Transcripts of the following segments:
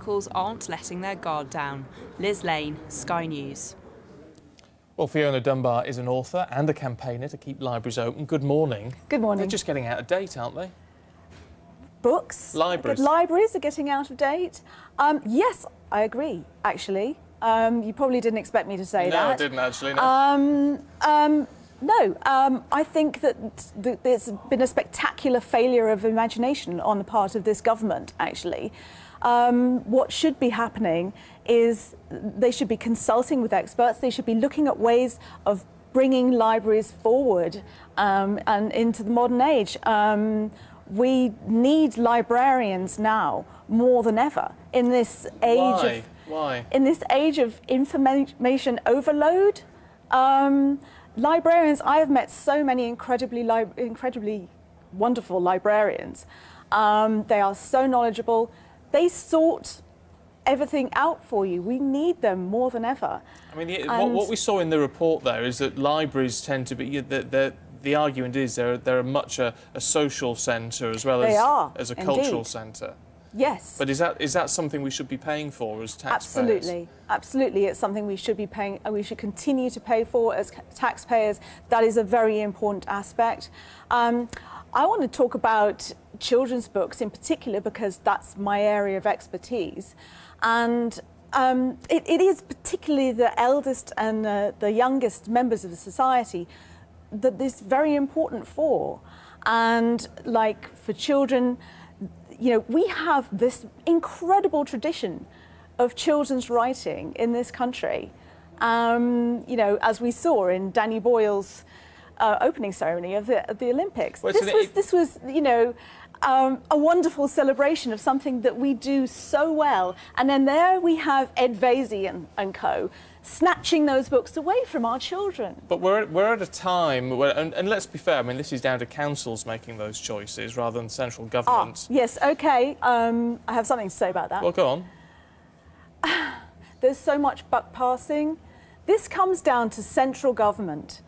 locals aren't letting their guard down. Liz Lane, Sky News. Well, Fiona Dunbar is an author and a campaigner to keep libraries open. Good morning. Good morning. They're just getting out of date, aren't they? Books? Libraries. Libraries are getting out of date? Yes, I agree, actually. You probably didn't expect me to say that. No, I didn't actually, no. I think that there's been a spectacular failure of imagination on the part of this government, actually. What should be happening is they should be consulting with experts. They should be looking at ways of bringing libraries forward and into the modern age. We need librarians now more than ever in this age Why? In this age of information overload. Librarians, I have met so many incredibly wonderful librarians. They are so knowledgeable. They sort everything out for you. We need them more than ever. I mean, what we saw in the report there is that libraries tend to be, the argument is they're much a social centre as well as a cultural centre. Yes. But is that something we should be paying for as taxpayers? Absolutely. It's something we should be paying, and we should continue to pay for as taxpayers. That is a very important aspect. I want to talk about children's books in particular because that's my area of expertise, and it is particularly the eldest and the youngest members of the society that this is very important for. And like for children, you know, we have this incredible tradition of children's writing in this country. You know, as we saw in Danny Boyle's opening ceremony of the Olympics. Well, this was, you know, a wonderful celebration of something that we do so well. And then there we have Ed Vaizey and co. snatching those books away from our children. But we're at a time where, and let's be fair, I mean, this is down to councils making those choices rather than central government. Yes, OK. I have something to say about that. Well, go on. There's so much buck passing. This comes down to central government.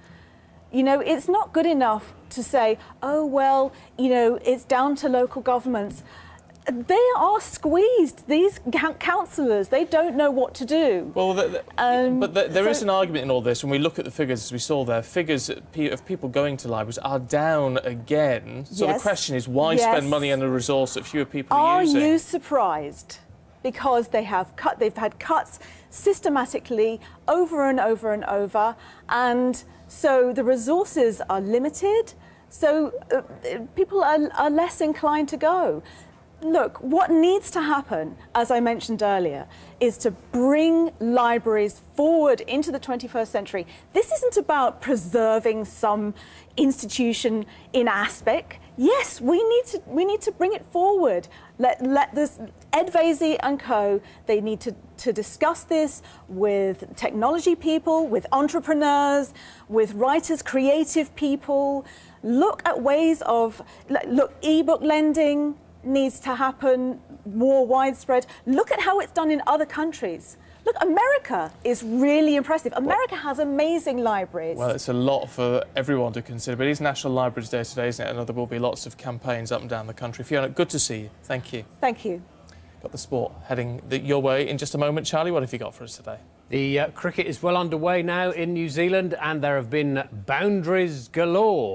You know, it's not good enough to say, oh, well, you know, it's down to local governments. They are squeezed. These councillors, they don't know what to do. Well, there is an argument in all this. When we look at the figures, as we saw there, figures of people going to libraries are down again. So the question is, why spend money and a resource that fewer people are using? Are you surprised? Because they've had cuts systematically over and over and over, and so the resources are limited, so people are less inclined to go. Look, what needs to happen, as I mentioned earlier, is to bring libraries forward into the 21st century. This isn't about preserving some institution in aspect. Yes, we need to bring it forward. Let this Ed Vaizey and co. They need to discuss this with technology people, with entrepreneurs, with writers, creative people. Look at ways of e-book lending needs to happen more widespread. Look at how it's done in other countries. Look, America is really impressive. America has amazing libraries. Well, it's a lot for everyone to consider, but it is National Libraries Day today, isn't it? And there will be lots of campaigns up and down the country. Fiona, good to see you. Thank you. Thank you. Got the sport heading your way in just a moment. Charlie, what have you got for us today? The cricket is well underway now in New Zealand, and there have been boundaries galore.